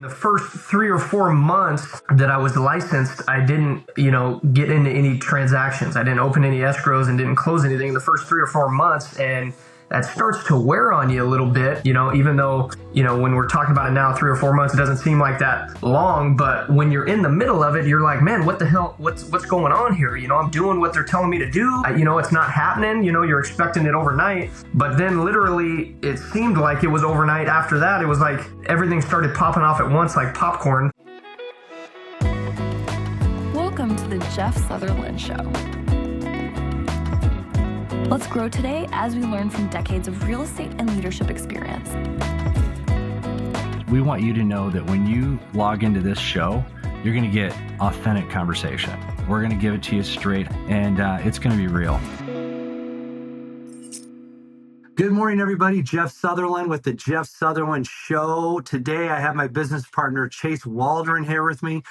The first 3 or 4 months that I was licensed, I didn't, get into any transactions. I didn't open any escrows and didn't close anything in the first 3 or 4 months. And that starts to wear on you a little bit, even though, when we're talking about it now, 3 or 4 months, it doesn't seem like that long. But when you're in the middle of it, you're like, man, what the hell, what's going on here? I'm doing what they're telling me to do. It's not happening. You're expecting it overnight. But then literally it seemed like it was overnight. After that, it was like everything started popping off at once like popcorn. Welcome to the Jeff Sutherlin Show. Let's grow today as we learn from decades of real estate and leadership experience. We want you to know that when you log into this show, you're going to get authentic conversation. We're going to give it to you straight, and it's going to be real. Good morning, everybody. Jeff Sutherlin with the Jeff Sutherlin Show. Today, I have my business partner, Chase Waldren, here with me.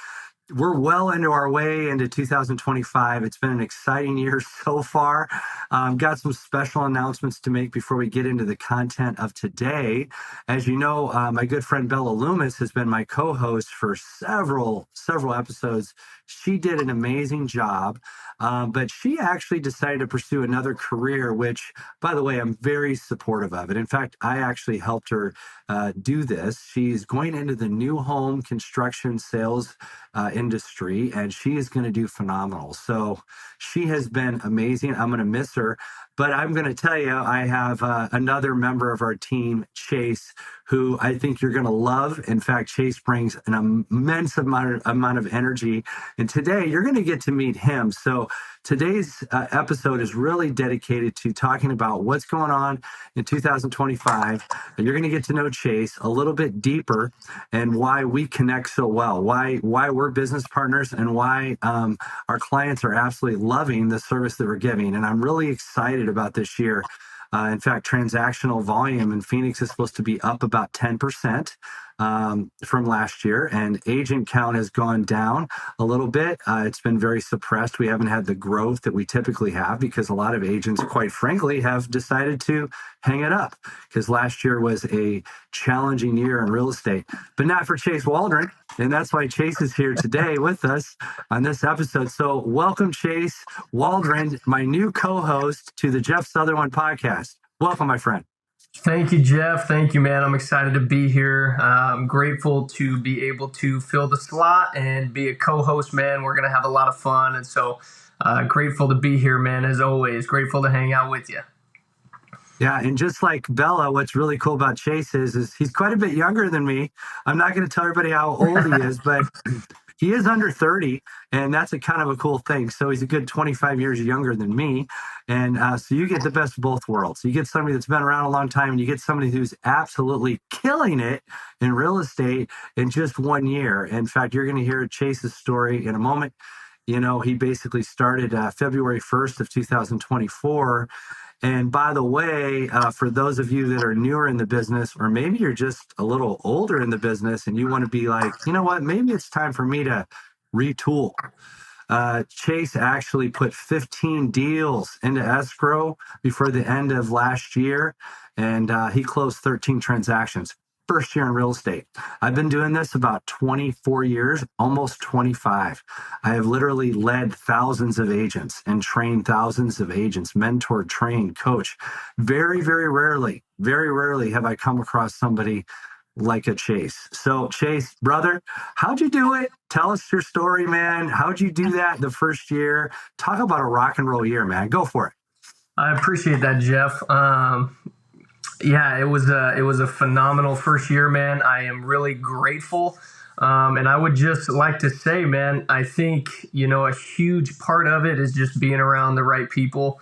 We're well into our way into 2025. It's been an exciting year so far. Got some special announcements to make before we get into the content of today. As you know, my good friend Bella Loomis has been my co-host for several episodes. She did an amazing job, but she actually decided to pursue another career, which, by the way, I'm very supportive of it. In fact, I actually helped her do this. She's going into the new home construction sales industry, and she is going to do phenomenal. So she has been amazing. I'm going to miss her, but I'm going to tell you, I have another member of our team, Chase, who I think you're going to love. In fact, Chase brings an immense amount of energy, and today you're going to get to meet him. So today's episode is really dedicated to talking about what's going on in 2025, and you're going to get to know Chase a little bit deeper and why we connect so well, why we're business partners, and why our clients are absolutely loving the service that we're giving. And I'm really excited about this year. In fact, transactional volume in Phoenix is supposed to be up about 10% from last year, and agent count has gone down a little bit. It's been very suppressed. We haven't had the growth that we typically have because a lot of agents, quite frankly, have decided to hang it up because last year was a challenging year in real estate, but not for Chase Waldren. And that's why Chase is here today with us on this episode. So welcome, Chase Waldren, my new co-host to the Jeff Sutherlin podcast. Welcome, my friend. Thank you, Jeff. Thank you, man. I'm excited to be here. I'm grateful to be able to fill the slot and be a co-host, man. We're going to have a lot of fun. And so grateful to be here, man, as always. Grateful to hang out with you. Yeah, and just like Bella, what's really cool about Chase is he's quite a bit younger than me. I'm not going to tell everybody how old he is, but he is under 30, and that's a kind of a cool thing. So he's a good 25 years younger than me. And so you get the best of both worlds. You get somebody that's been around a long time, and you get somebody who's absolutely killing it in real estate in just 1 year. In fact, you're going to hear Chase's story in a moment. He basically started February 1st of 2024. And by the way, for those of you that are newer in the business, or maybe you're just a little older in the business and you want to be like, you know what, maybe it's time for me to retool. Chase actually put 15 deals into escrow before the end of last year, and he closed 13 transactions. First year in real estate. I've been doing this about 24 years, almost 25. I have literally led thousands of agents and trained thousands of agents, mentored, trained, coached. Very, very rarely have I come across somebody like a Chase. So Chase, brother, how'd you do it? Tell us your story, man. How'd you do that the first year? Talk about a rock and roll year, man. Go for it. I appreciate that, Jeff. Yeah, it was a phenomenal first year, man. I am really grateful. And I would just like to say, man, I think, a huge part of it is just being around the right people,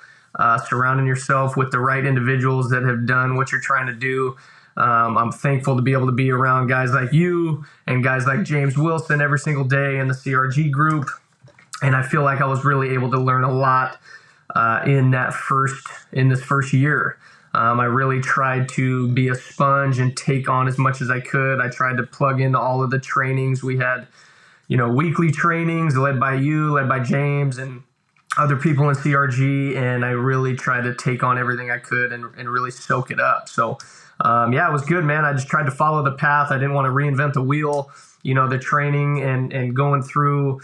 surrounding yourself with the right individuals that have done what you're trying to do. I'm thankful to be able to be around guys like you and guys like James Wilson every single day in the CRG group. And I feel like I was really able to learn a lot in this first year. I really tried to be a sponge and take on as much as I could. I tried to plug into all of the trainings. We had, weekly trainings led by you, led by James, and other people in CRG. And I really tried to take on everything I could and really soak it up. So Yeah, it was good, man. I just tried to follow the path. I didn't want to reinvent the wheel, the training and going through,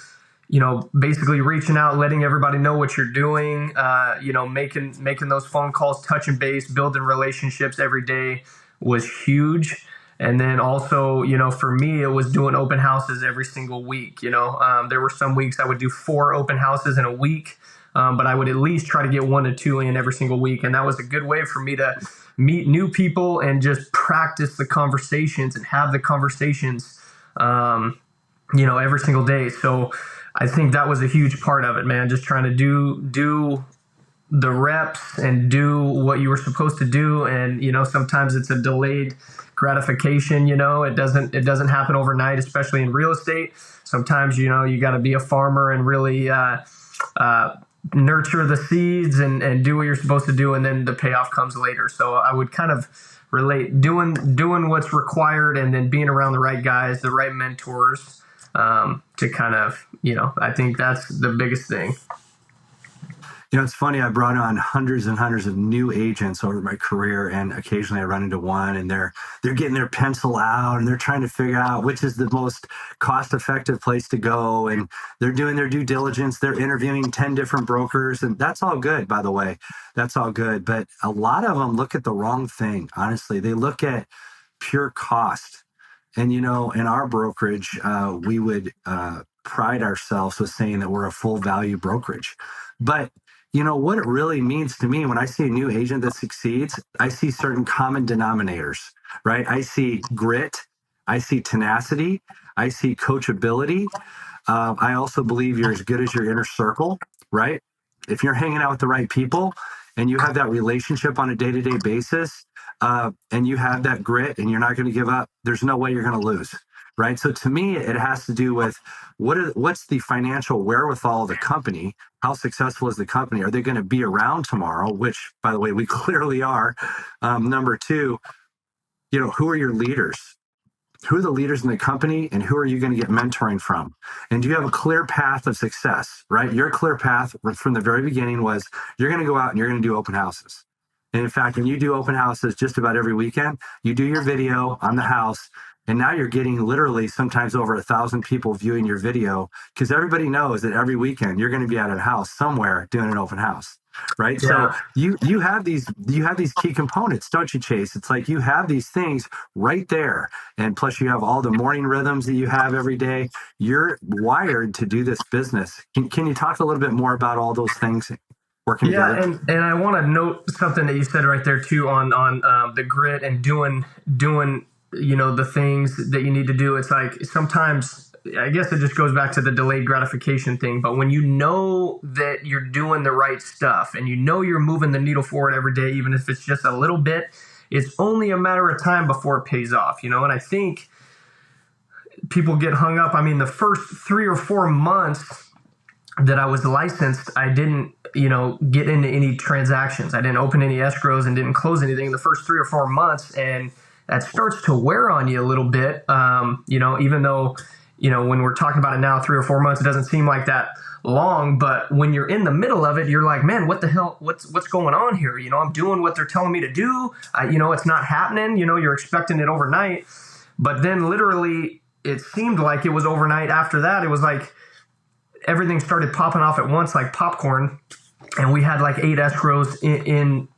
basically reaching out, letting everybody know what you're doing, making those phone calls, touching base, building relationships every day was huge. And then also, for me, it was doing open houses every single week. There were some weeks I would do 4 open houses in a week, but I would at least try to get 1 to 2 in every single week. And that was a good way for me to meet new people and just practice the conversations and have the conversations, every single day. So I think that was a huge part of it, man. Just trying to do the reps and do what you were supposed to do. And, sometimes it's a delayed gratification. It doesn't happen overnight, especially in real estate. Sometimes, you got to be a farmer and really, nurture the seeds and do what you're supposed to do. And then the payoff comes later. So I would kind of relate doing what's required and then being around the right guys, the right mentors, to kind of, I think that's the biggest thing. It's funny. I brought on hundreds and hundreds of new agents over my career, and occasionally I run into one, and they're getting their pencil out, and they're trying to figure out which is the most cost-effective place to go, and they're doing their due diligence. They're interviewing 10 different brokers, and that's all good, by the way. That's all good. But a lot of them look at the wrong thing. Honestly, they look at pure cost. And in our brokerage, we would pride ourselves with saying that we're a full value brokerage, but what it really means to me when I see a new agent that succeeds, I see certain common denominators, right? I see grit, I see tenacity, I see coachability. I also believe you're as good as your inner circle, right? If you're hanging out with the right people and you have that relationship on a day-to-day basis, and you have that grit and you're not going to give up, there's no way you're going to lose. Right. So to me, it has to do with what's the financial wherewithal of the company? How successful is the company? Are they going to be around tomorrow? Which, by the way, we clearly are. Number 2, who are your leaders? Who are the leaders in the company, and who are you going to get mentoring from? And do you have a clear path of success? Right. Your clear path from the very beginning was you're going to go out and you're going to do open houses. And in fact, when you do open houses just about every weekend, you do your video on the house. And now you're getting literally sometimes over 1,000 people viewing your video because everybody knows that every weekend you're going to be at a house somewhere doing an open house, right? Yeah. So you have these key components, don't you, Chase? It's like you have these things right there, and plus you have all the morning rhythms that you have every day. You're wired to do this business. Can you talk a little bit more about all those things working together? And I want to note something that you said right there too on the grit and doing. The things that you need to do. It's like sometimes, I guess it just goes back to the delayed gratification thing. But when you know that you're doing the right stuff and you're moving the needle forward every day, even if it's just a little bit, it's only a matter of time before it pays off, And I think people get hung up. I mean, the first 3 or 4 months that I was licensed, I didn't, get into any transactions. I didn't open any escrows and didn't close anything in the first 3 or 4 months. And that starts to wear on you a little bit, even though, when we're talking about it now, 3 or 4 months, it doesn't seem like that long. But when you're in the middle of it, you're like, man, what the hell? What's going on here? I'm doing what they're telling me to do. It's not happening. You're expecting it overnight. But then literally it seemed like it was overnight. After that, it was like everything started popping off at once like popcorn. And we had like 8 escrows in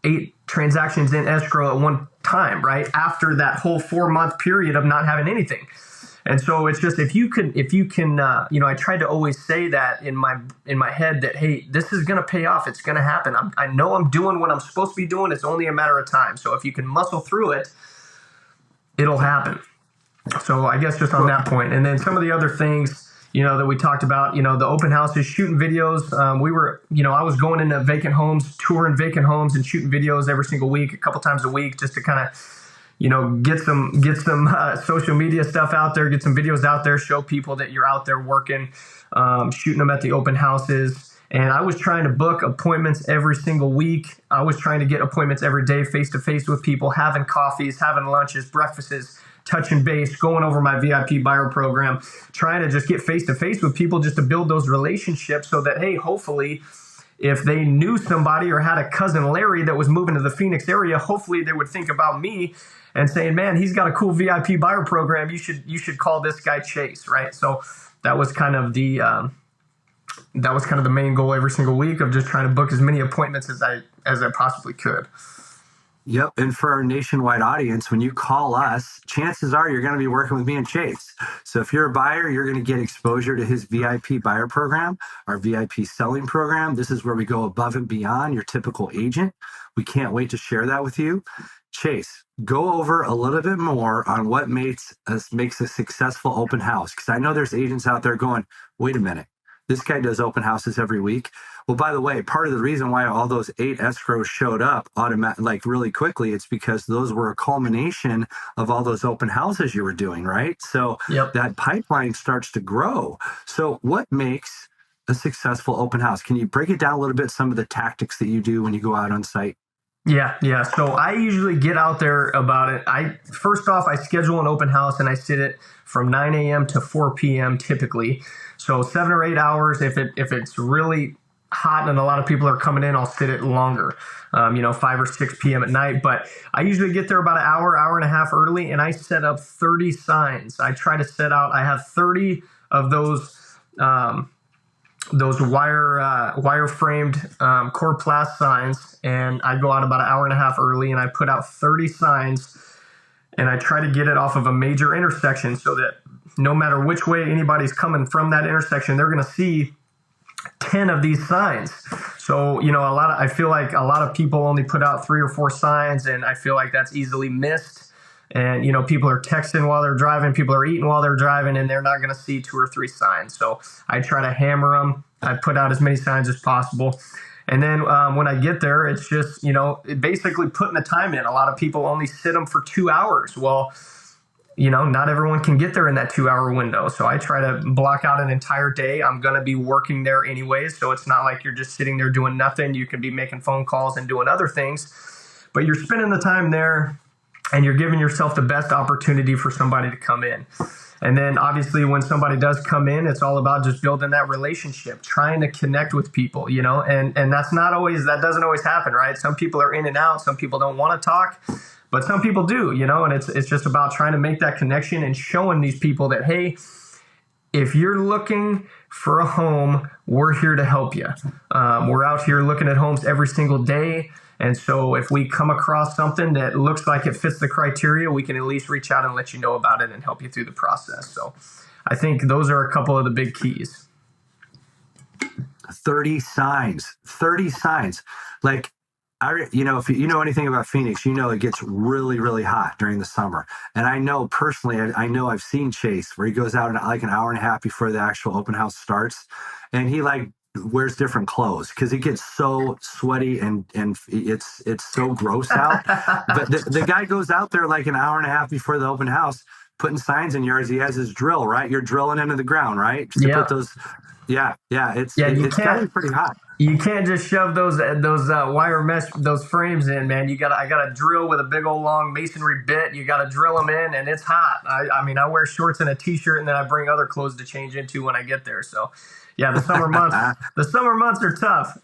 8 transactions in escrow at one time, right? After that whole 4-month period of not having anything. And so it's just, if you can, I tried to always say that in my head that, hey, this is going to pay off. It's going to happen. I know I'm doing what I'm supposed to be doing. It's only a matter of time. So if you can muscle through it, it'll happen. So I guess just on that point. And then some of the other things, that we talked about, the open houses, shooting videos. We were, I was going into vacant homes, touring vacant homes and shooting videos every single week, a couple times a week, just to kind of, get some social media stuff out there, get some videos out there, show people that you're out there working, shooting them at the open houses. And I was trying to book appointments every single week. I was trying to get appointments every day, face-to-face with people, having coffees, having lunches, breakfasts, touching base, going over my VIP buyer program, trying to just get face-to-face with people just to build those relationships so that, hey, hopefully, if they knew somebody or had a cousin Larry that was moving to the Phoenix area, hopefully they would think about me and saying, man, he's got a cool VIP buyer program. You should call this guy Chase, right? So that was kind of the main goal every single week, of just trying to book as many appointments as I possibly could. Yep. And for our nationwide audience, when you call us, chances are you're going to be working with me and Chase. So if you're a buyer, you're going to get exposure to his VIP buyer program, our VIP selling program. This is where we go above and beyond your typical agent. We can't wait to share that with you. Chase, go over a little bit more on what makes a successful open house. Because I know there's agents out there going, wait a minute, this guy does open houses every week. Well, by the way, part of the reason why all those 8 escrows showed up really quickly, it's because those were a culmination of all those open houses you were doing, right? So Yep. That pipeline starts to grow. So what makes a successful open house? Can you break it down a little bit, some of the tactics that you do when you go out on site? Yeah. So I usually get out there about it. First off, I schedule an open house and I sit it from 9 a.m. to 4 p.m. typically. So 7 or 8 hours. If it's really hot and a lot of people are coming in, I'll sit it longer, 5 or 6 p.m. at night. But I usually get there about an hour and a half early, and I set up 30 signs. I try to set out, I have 30 of those wire framed Coroplast signs, and I go out about an hour and a half early and I put out 30 signs, and I try to get it off of a major intersection so that no matter which way anybody's coming from that intersection, they're going to see 10 of these signs. So, I feel like a lot of people only put out 3 or 4 signs, and I feel like that's easily missed. And, people are texting while they're driving, people are eating while they're driving, and they're not going to see 2 or 3 signs. So I try to hammer them. I put out as many signs as possible. And then when I get there, it's just, basically putting the time in. A lot of people only sit them for 2 hours. Well, not everyone can get there in that 2-hour window. So I try to block out an entire day. I'm going to be working there anyways. So it's not like you're just sitting there doing nothing. You can be making phone calls and doing other things, but you're spending the time there and you're giving yourself the best opportunity for somebody to come in. And then obviously when somebody does come in, it's all about just building that relationship, trying to connect with people, and that doesn't always happen, right? Some people are in and out. Some people don't want to talk, but some people do, and it's just about trying to make that connection and showing these people that, hey, if you're looking for a home, we're here to help you. We're out here looking at homes every single day. And so if we come across something that looks like it fits the criteria, we can at least reach out and let you know about it and help you through the process. So I think those are a couple of the big keys. 30 signs. Like, if you know anything about Phoenix, it gets really, really hot during the summer. And I know personally, I've seen Chase where he goes out like an hour and a half before the actual open house starts. And he wears different clothes because it gets so sweaty and it's so gross out. But the guy goes out there like an hour and a half before the open house, putting signs in yards. He has his drill, right? You're drilling into the ground, right? To put those. Yeah. It's gotta be pretty hot. You can't just shove those wire mesh, those frames in, man. I gotta drill with a big old long masonry bit. You gotta drill them in, and it's hot. I wear shorts and a t-shirt, and then I bring other clothes to change into when I get there. So, yeah, the summer months are tough.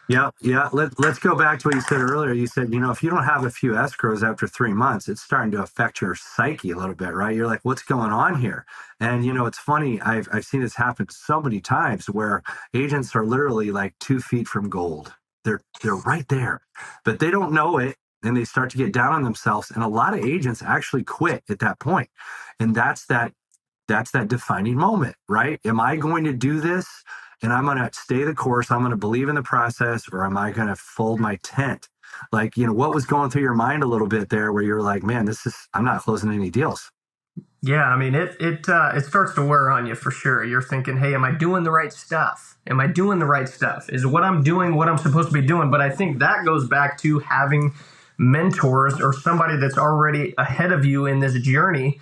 Yeah. Let's go back to what you said earlier. You said, if you don't have a few escrows after 3 months, it's starting to affect your psyche a little bit, right? You're like, what's going on here? And, it's funny. I've seen this happen so many times where agents are literally like 2 feet from gold. They're right there, but they don't know it. And they start to get down on themselves. And a lot of agents actually quit at that point. And that's that defining moment, right? Am I going to do this? And I'm going to stay the course. I'm going to believe in the process, or am I going to fold my tent? What was going through your mind a little bit there where you're like, man, I'm not closing any deals. Yeah. It starts to wear on you for sure. You're thinking, hey, am I doing the right stuff? Is what I'm doing what I'm supposed to be doing? But I think that goes back to having mentors or somebody that's already ahead of you in this journey.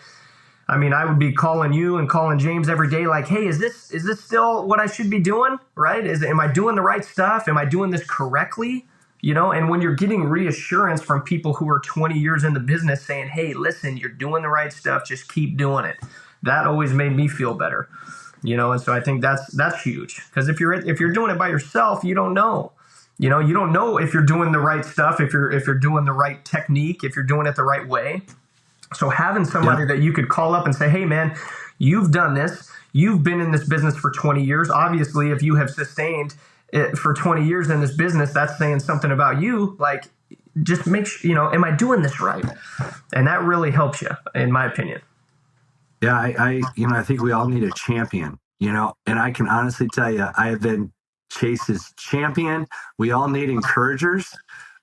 I would be calling you and calling James every day like, hey, is this still what I should be doing, right? Am I doing the right stuff? Am I doing this correctly? And when you're getting reassurance from people who are 20 years in the business saying, hey, listen, you're doing the right stuff, just keep doing it. That always made me feel better. And so I think that's huge, because if you're doing it by yourself, you don't know. You don't know if you're doing the right stuff, if you're doing the right technique, if you're doing it the right way. So having somebody that you could call up and say, hey, man, you've done this. You've been in this business for 20 years. Obviously, if you have sustained it for 20 years in this business, that's saying something about you. Like, just make sure, am I doing this right? And that really helps you, in my opinion. Yeah, I think we all need a champion, and I can honestly tell you, I have been Chase's champion. We all need encouragers.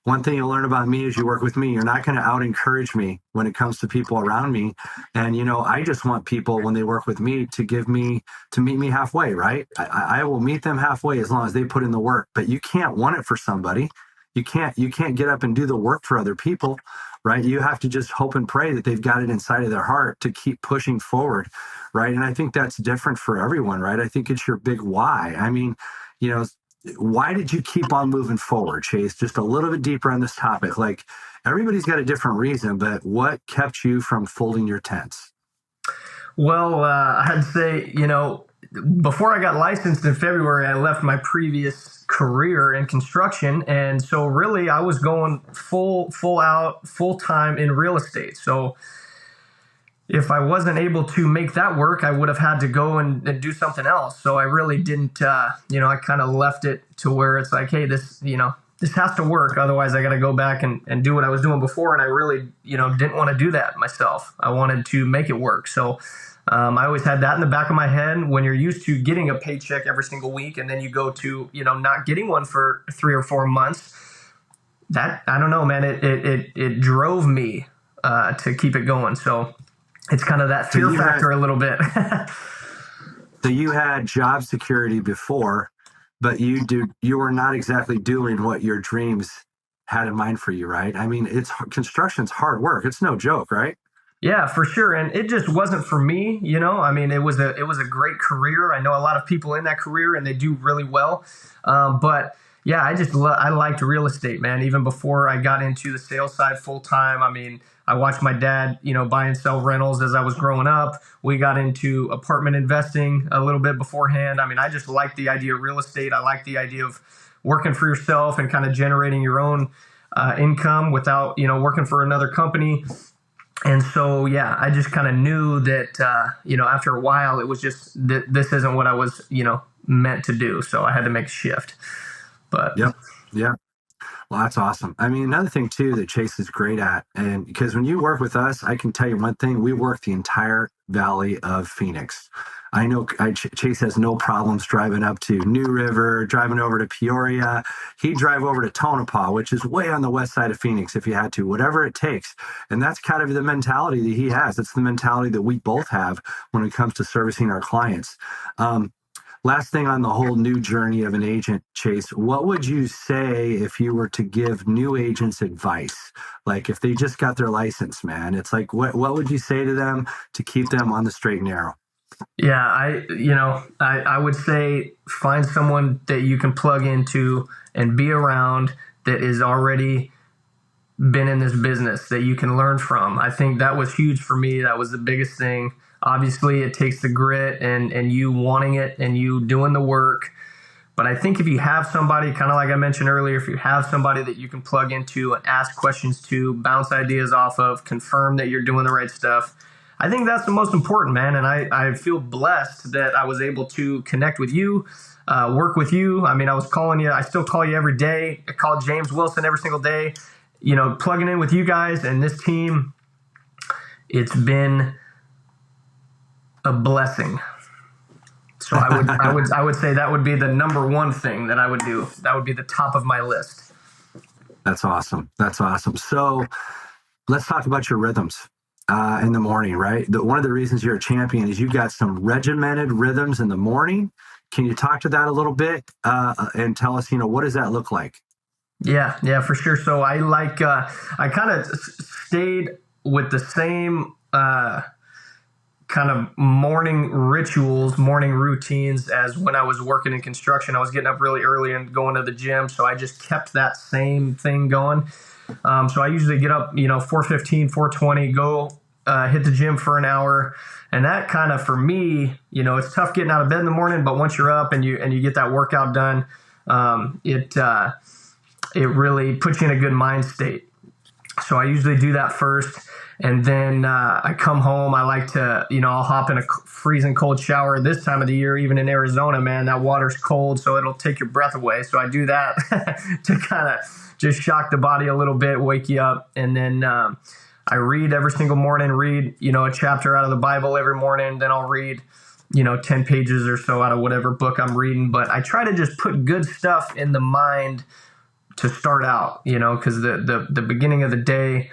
One thing you'll learn about me as you work with me, you're not going to out encourage me when it comes to people around me. And, I just want people, when they work with me, to meet me halfway, right? I will meet them halfway as long as they put in the work. But you can't want it for somebody. You can't get up and do the work for other people, right? You have to just hope and pray that they've got it inside of their heart to keep pushing forward, right? And I think that's different for everyone, right? I think it's your big why. I mean, why did you keep on moving forward, Chase? Just a little bit deeper on this topic. Like, everybody's got a different reason, but what kept you from folding your tents? Well, I'd say, before I got licensed in February, I left my previous career in construction. And so really I was going full time in real estate. So if I wasn't able to make that work, I would have had to go and do something else. So I really didn't, I kind of left it to where it's like, hey, this has to work. Otherwise I got to go back and do what I was doing before. And I really, didn't want to do that myself. I wanted to make it work. So I always had that in the back of my head. When you're used to getting a paycheck every single week, and then you go to, not getting one for 3 or 4 months, that, I don't know, man, it drove me to keep it going. So it's kind of that fear factor a little bit. So you had job security before, but you were not exactly doing what your dreams had in mind for you, right? I mean, construction's hard work. It's no joke, right? Yeah, for sure. And it just wasn't for me, I mean, it was a great career. I know a lot of people in that career and they do really well. But yeah, I liked real estate, man. Even before I got into the sales side full time. I mean, I watched my dad, buy and sell rentals as I was growing up. We got into apartment investing a little bit beforehand. I mean, I just liked the idea of real estate. I liked the idea of working for yourself and kind of generating your own income without, working for another company. And so, yeah, I just kind of knew that, after a while, it was just this isn't what I was, meant to do. So I had to make a shift. But yep. Yeah. Well, that's awesome. I mean, another thing, too, that Chase is great at, and because when you work with us, I can tell you one thing, we work the entire Valley of Phoenix. I know Chase has no problems driving up to New River, driving over to Peoria. He'd drive over to Tonopah, which is way on the west side of Phoenix if you had to, whatever it takes. And that's kind of the mentality that he has. It's the mentality that we both have when it comes to servicing our clients. Last thing on the whole new journey of an agent, Chase, what would you say if you were to give new agents advice? Like if they just got their license, man, it's like, what would you say to them to keep them on the straight and narrow? Yeah, I would say find someone that you can plug into and be around that is already been in this business that you can learn from. I think that was huge for me. That was the biggest thing. Obviously, it takes the grit and you wanting it and you doing the work. But I think if you have somebody, kind of like I mentioned earlier, if you have somebody that you can plug into and ask questions to, bounce ideas off of, confirm that you're doing the right stuff, I think that's the most important, man. And I feel blessed that I was able to connect with you, work with you. I mean, I was calling you. I still call you every day. I call James Wilson every single day, plugging in with you guys and this team. It's been a blessing. So I would say that would be the number one thing that I would do. That would be the top of my list. That's awesome. That's awesome. So let's talk about your rhythms in the morning, right? One of the reasons you're a champion is you got some regimented rhythms in the morning. Can you talk to that a little bit and tell us, what does that look like? Yeah, for sure. So I kind of stayed with the same kind of morning rituals, morning routines as when I was working in construction. I was getting up really early and going to the gym. So I just kept that same thing going. So I usually get up, 4:15, 4:20, go hit the gym for an hour. And that kind of, for me, it's tough getting out of bed in the morning, but once you're up and you get that workout done, it really puts you in a good mind state. So I usually do that first. And then I come home. I like to, I'll hop in a freezing cold shower this time of the year, even in Arizona, man. That water's cold, so it'll take your breath away. So I do that to kind of just shock the body a little bit, wake you up. And then I read every single morning, a chapter out of the Bible every morning. Then I'll read, 10 pages or so out of whatever book I'm reading. But I try to just put good stuff in the mind to start out, because the beginning of the day,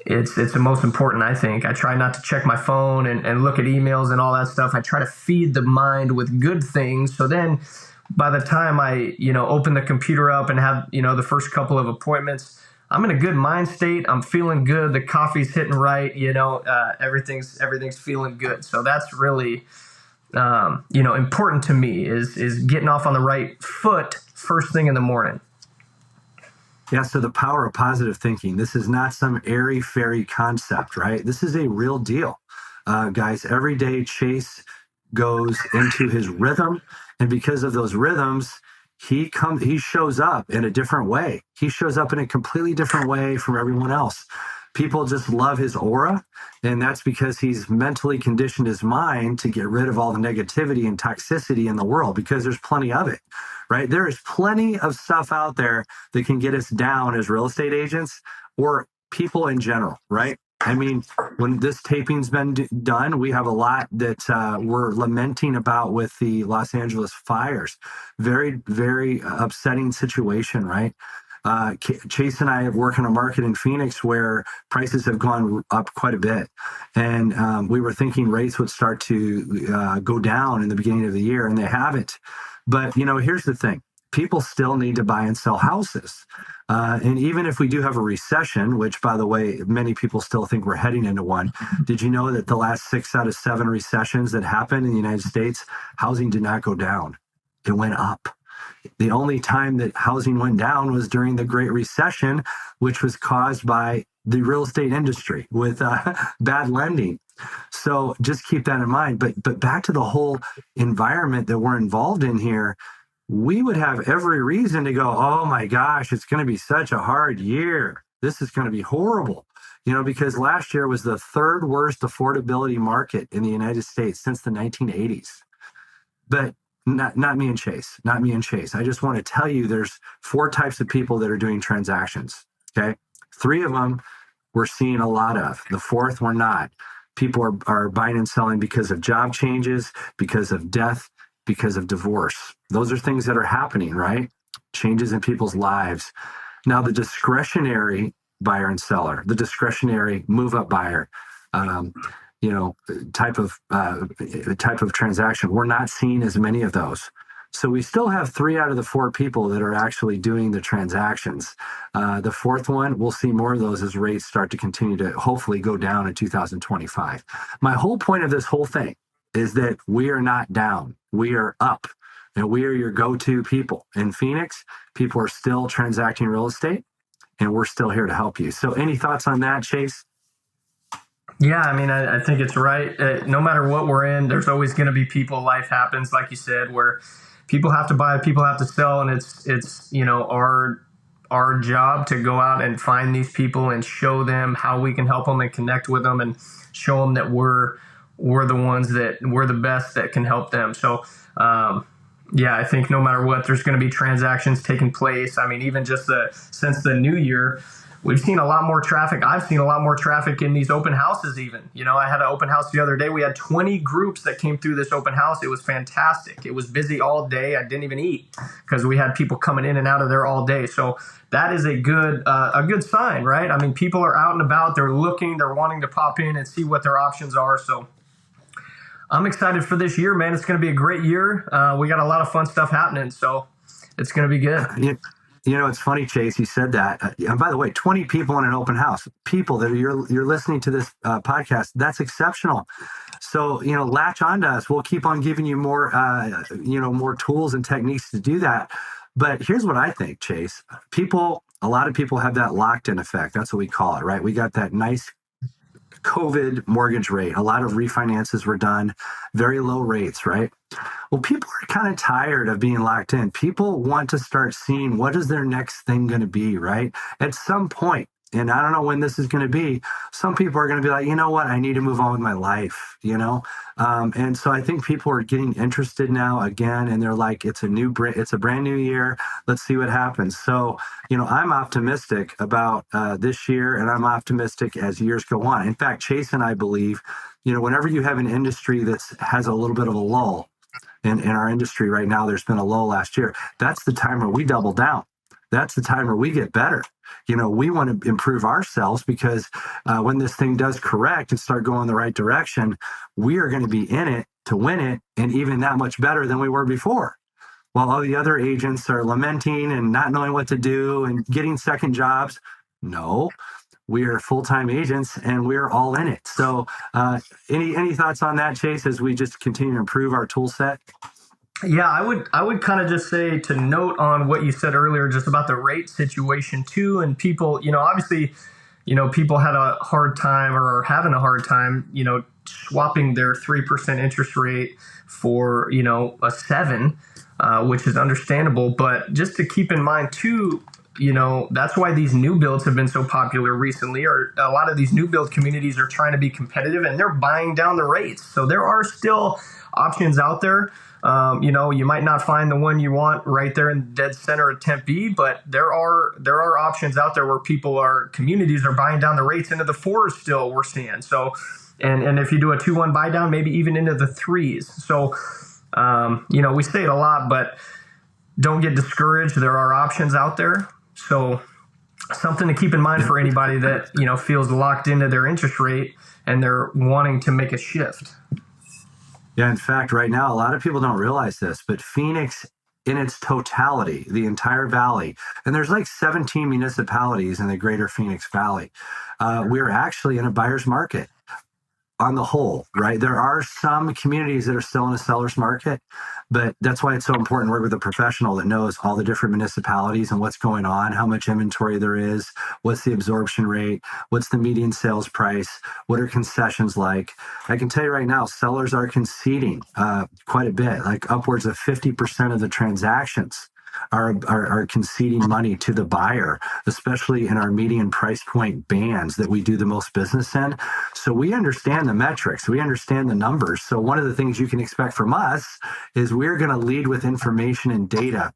it's the most important, I think. I try not to check my phone and look at emails and all that stuff. I try to feed the mind with good things. So then by the time I, open the computer up and have, the first couple of appointments, I'm in a good mind state. I'm feeling good. The coffee's hitting right. Everything's feeling good. So that's really, important to me is getting off on the right foot first thing in the morning. Yeah, so the power of positive thinking. This is not some airy-fairy concept, right? This is a real deal. Guys, every day Chase goes into his rhythm, and because of those rhythms, he shows up in a different way. He shows up in a completely different way from everyone else. People just love his aura, and that's because he's mentally conditioned his mind to get rid of all the negativity and toxicity in the world, because there's plenty of it. Right? There is plenty of stuff out there that can get us down as real estate agents or people in general, right? I mean, when this taping's been done, we have a lot that we're lamenting about with the Los Angeles fires. Very, very upsetting situation, right? Chase and I work in a market in Phoenix where prices have gone up quite a bit. And we were thinking rates would start to go down in the beginning of the year, and they haven't. But, here's the thing. People still need to buy and sell houses. And even if we do have a recession, which, by the way, many people still think we're heading into one, did you know that the last 6 out of 7 recessions that happened in the United States, housing did not go down. It went up. The only time that housing went down was during the Great Recession, which was caused by the real estate industry with bad lending. So just keep that in mind. But back to the whole environment that we're involved in here, we would have every reason to go, oh my gosh, it's going to be such a hard year. This is going to be horrible. Because last year was the third worst affordability market in the United States since the 1980s. But not me and Chase. Not me and Chase. I just want to tell you there's 4 types of people that are doing transactions. Okay. 3 of them we're seeing a lot of. The 4th, we're not. People are buying and selling because of job changes, because of death, because of divorce. Those are things that are happening, right? Changes in people's lives. Now, the discretionary buyer and seller, the discretionary move-up buyer, type of transaction, we're not seeing as many of those. So we still have 3 out of the 4 people that are actually doing the transactions. The 4th one, we'll see more of those as rates start to continue to hopefully go down in 2025. My whole point of this whole thing is that we are not down. We are up, and we are your go-to people. In Phoenix, people are still transacting real estate, and we're still here to help you. So any thoughts on that, Chase? Yeah, I mean, I think it's right. No matter what we're in, there's always going to be people. Life happens, like you said, where people have to buy, people have to sell, and it's our job to go out and find these people and show them how we can help them and connect with them and show them that we're the ones that we're the best that can help them. So I think no matter what, there's going to be transactions taking place. I mean, even just since the new year, we've seen a lot more traffic. I've seen a lot more traffic in these open houses even. I had an open house the other day. We had 20 groups that came through this open house. It was fantastic. It was busy all day. I didn't even eat because we had people coming in and out of there all day. So that is a good sign, right? I mean, people are out and about. They're looking. They're wanting to pop in and see what their options are. So I'm excited for this year, man. It's going to be a great year. We got a lot of fun stuff happening. So it's going to be good. It's funny, Chase, you said that. And by the way, 20 people in an open house, people that you're listening to this podcast, that's exceptional. So, latch onto us. We'll keep on giving you more, more tools and techniques to do that. But here's what I think, Chase. A lot of people have that locked-in effect. That's what we call it, right? We got that nice post-COVID mortgage rate. A lot of refinances were done, very low rates, right? Well, people are kind of tired of being locked in. People want to start seeing what is their next thing going to be, right? At some point, and I don't know when this is going to be, some people are going to be like, you know what, I need to move on with my life, you know? And so I think people are getting interested now again, and they're like, it's a brand new year. Let's see what happens. So, you know, I'm optimistic about this year, and I'm optimistic as years go on. In fact, Chase and I believe, you know, whenever you have an industry that has a little bit of a lull, in our industry right now, there's been a low last year. That's the time where we double down. That's the time where we get better. You know, we want to improve ourselves because when this thing does correct and start going the right direction, we are going to be in it to win it, and even that much better than we were before. While all the other agents are lamenting and not knowing what to do and getting second jobs, no, we are full-time agents and we're all in it. So any thoughts on that, Chase, as we just continue to improve our tool set? Yeah, I would kind of just say to note on what you said earlier, just about the rate situation too. And people, you know, obviously, you know, people had a hard time or are having a hard time, you know, swapping their 3% interest rate for, you know, a 7, which is understandable. But just to keep in mind too, you know, that's why these new builds have been so popular recently, or a lot of these new build communities are trying to be competitive and they're buying down the rates. So there are still options out there. You know, you might not find the one you want right there in dead center of Tempe, but there are options out there where communities are buying down the rates into the 4s still, we're seeing. So, and if you do a 2-1 buy down, maybe even into the 3s. So, you know, we say it a lot, but don't get discouraged. There are options out there. So something to keep in mind for anybody that, you know, feels locked into their interest rate and they're wanting to make a shift. Yeah, in fact, right now, a lot of people don't realize this, but Phoenix in its totality, the entire valley, and there's like 17 municipalities in the greater Phoenix Valley, we're actually in a buyer's market on the whole, right? There are some communities that are still in a seller's market, but that's why it's so important to work with a professional that knows all the different municipalities and what's going on, how much inventory there is, what's the absorption rate, what's the median sales price, what are concessions like. I can tell you right now, sellers are conceding quite a bit, like upwards of 50% of the transactions are conceding money to the buyer, especially in our median price point bands that we do the most business in. So we understand the metrics, we understand the numbers. So one of the things you can expect from us is we're going to lead with information and data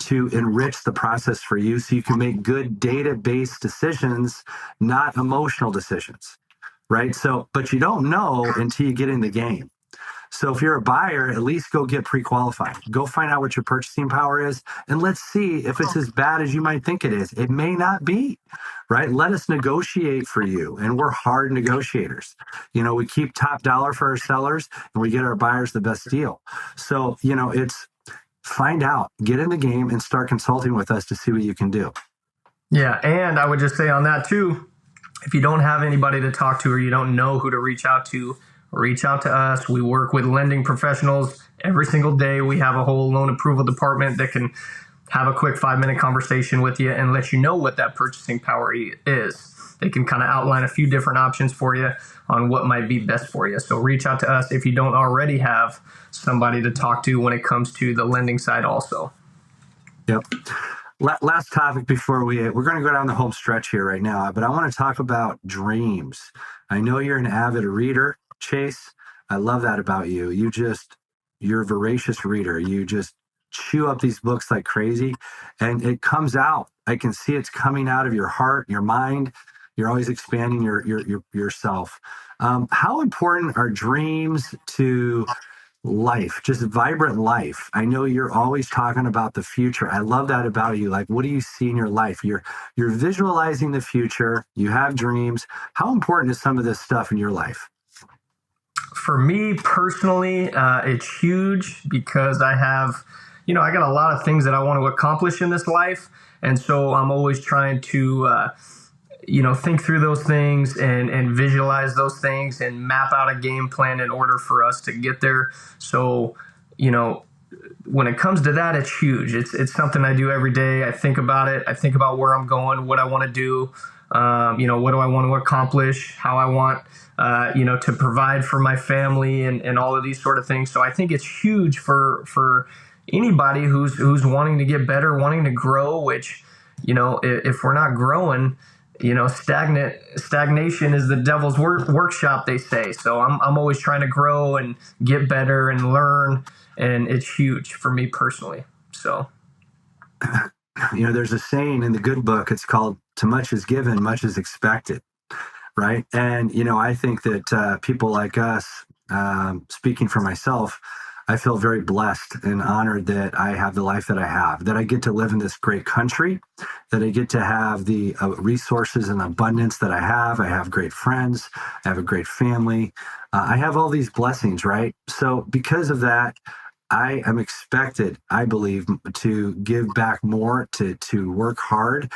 to enrich the process for you so you can make good data-based decisions, not emotional decisions, right? So, but you don't know until you get in the game. So if you're a buyer, at least go get pre-qualified. Go find out what your purchasing power is, and let's see if it's as bad as you might think it is. It may not be, right? Let us negotiate for you, and we're hard negotiators. You know, we keep top dollar for our sellers, and we get our buyers the best deal. So, you know, it's find out, get in the game, and start consulting with us to see what you can do. Yeah, and I would just say on that too, if you don't have anybody to talk to or you don't know who to reach out to us. We work with lending professionals every single day. We have a whole loan approval department that can have a quick 5-minute conversation with you and let you know what that purchasing power is. They can kind of outline a few different options for you on what might be best for you. So reach out to us if you don't already have somebody to talk to when it comes to the lending side also. Yep. Last topic before we're going to go down the home stretch here right now, but I want to talk about dreams. I know you're an avid reader, Chase. I love that about you. You're a voracious reader. You just chew up these books like crazy, and it comes out. I can see it's coming out of your heart, your mind. You're always expanding yourself. How important are dreams to life, just vibrant life? I know you're always talking about the future. I love that about you. Like, what do you see in your life? You're visualizing the future. You have dreams. How important is some of this stuff in your life? For me personally, it's huge because I got a lot of things that I want to accomplish in this life. And so I'm always trying to, think through those things and visualize those things and map out a game plan in order for us to get there. So, when it comes to that, it's huge. It's something I do every day. I think about it. I think about where I'm going, what I want to do. What do I want to accomplish, how I want, to provide for my family and all of these sort of things. So I think it's huge for anybody who's wanting to get better, wanting to grow, which, if we're not growing, stagnation is the devil's workshop, they say. So I'm always trying to grow and get better and learn. And it's huge for me personally. So, there's a saying in the good book, it's called "To much is given, much is expected." Right. And, I think that people like us, speaking for myself, I feel very blessed and honored that I have the life that I have, that I get to live in this great country, that I get to have the resources and abundance that I have. I have great friends. I have a great family. I have all these blessings, right? So because of that, I am expected, I believe, to give back more, to work hard,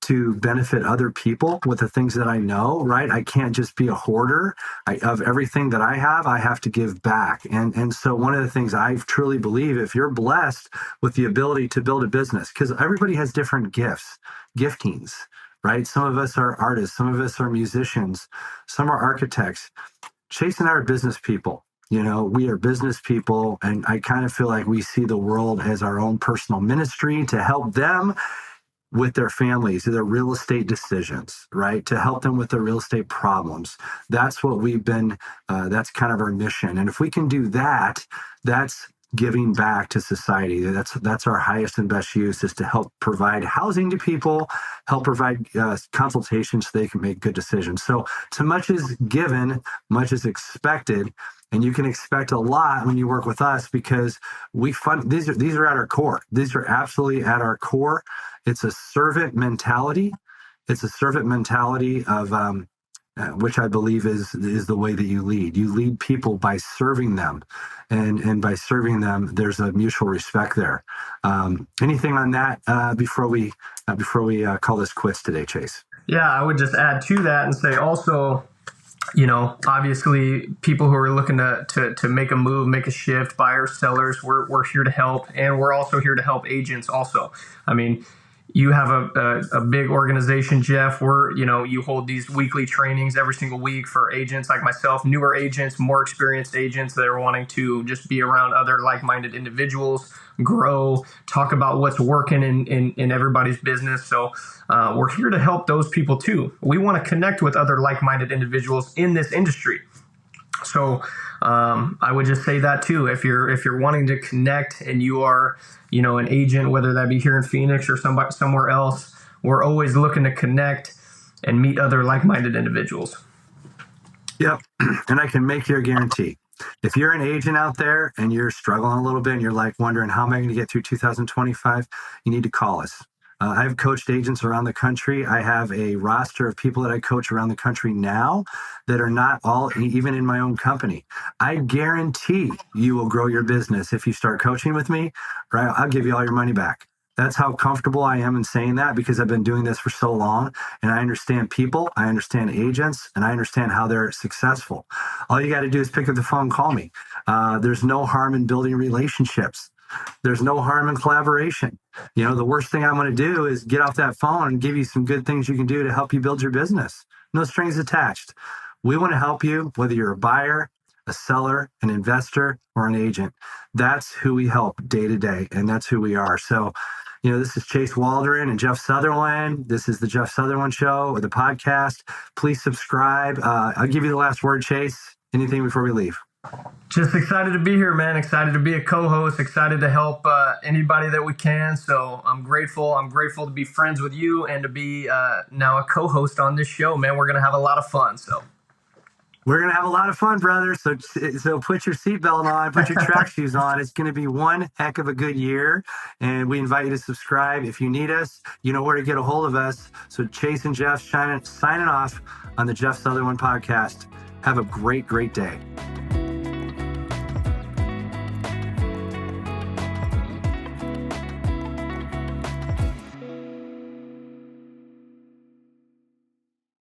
to benefit other people with the things that I know, right? I can't just be a hoarder. Of everything that I have to give back. And so one of the things I truly believe, if you're blessed with the ability to build a business, because everybody has different giftings, right? Some of us are artists, some of us are musicians, some are architects. Chase and I are business people. We are business people, and I kind of feel like we see the world as our own personal ministry to help them with their families, their real estate decisions, right? To help them with their real estate problems. That's what we've been, that's kind of our mission. And if we can do that, that's giving back to society. That's our highest and best use, is to help provide housing to people, help provide consultations so they can make good decisions. So to much is given, much is expected. And you can expect a lot when you work with us, because we fund, these are at our core. These are absolutely at our core. It's a servant mentality. It's a servant mentality of which I believe is the way that you lead. You lead people by serving them, and by serving them, there's a mutual respect there. Anything on that before we call this quits today, Chase? Yeah, I would just add to that and say also, obviously people who are looking to make a move, make a shift, buyers, sellers, we're here to help. And we're also here to help agents also. I mean, you have a big organization, Jeff, where, you hold these weekly trainings every single week for agents like myself, newer agents, more experienced agents that are wanting to just be around other like-minded individuals, grow, talk about what's working in everybody's business. So we're here to help those people too. We want to connect with other like-minded individuals in this industry. So I would just say that too. If you're wanting to connect and you are, an agent, whether that be here in Phoenix or somewhere else, we're always looking to connect and meet other like-minded individuals. Yep. And I can make you a guarantee. If you're an agent out there and you're struggling a little bit and you're like wondering, how am I going to get through 2025? You need to call us. I've coached agents around the country. I have a roster of people that I coach around the country now that are not all even in my own company. I guarantee you will grow your business if you start coaching with me, right? I'll give you all your money back. That's how comfortable I am in saying that, because I've been doing this for so long and I understand people, I understand agents, and I understand how they're successful. All you got to do is pick up the phone and call me. There's no harm in building relationships. There's no harm in collaboration. The worst thing I'm going to do is get off that phone and give you some good things you can do to help you build your business. No strings attached. We want to help you, whether you're a buyer, a seller, an investor, or an agent. That's who we help day to day, and that's who we are. So, this is Chase Waldren and Jeff Sutherlin. This is the Jeff Sutherlin Show, or the podcast. Please subscribe. I'll give you the last word, Chase. Anything before we leave? Just excited to be here, man. Excited to be a co-host. Excited to help anybody that we can. So I'm grateful. I'm grateful to be friends with you and to be now a co-host on this show, man. We're going to have a lot of fun. So we're going to have a lot of fun, brother. So put your seatbelt on, put your track shoes on. It's going to be one heck of a good year. And we invite you to subscribe. If you need us, you know where to get a hold of us. So Chase and Jeff signing off on the Jeff Sutherlin podcast. Have a great, great day.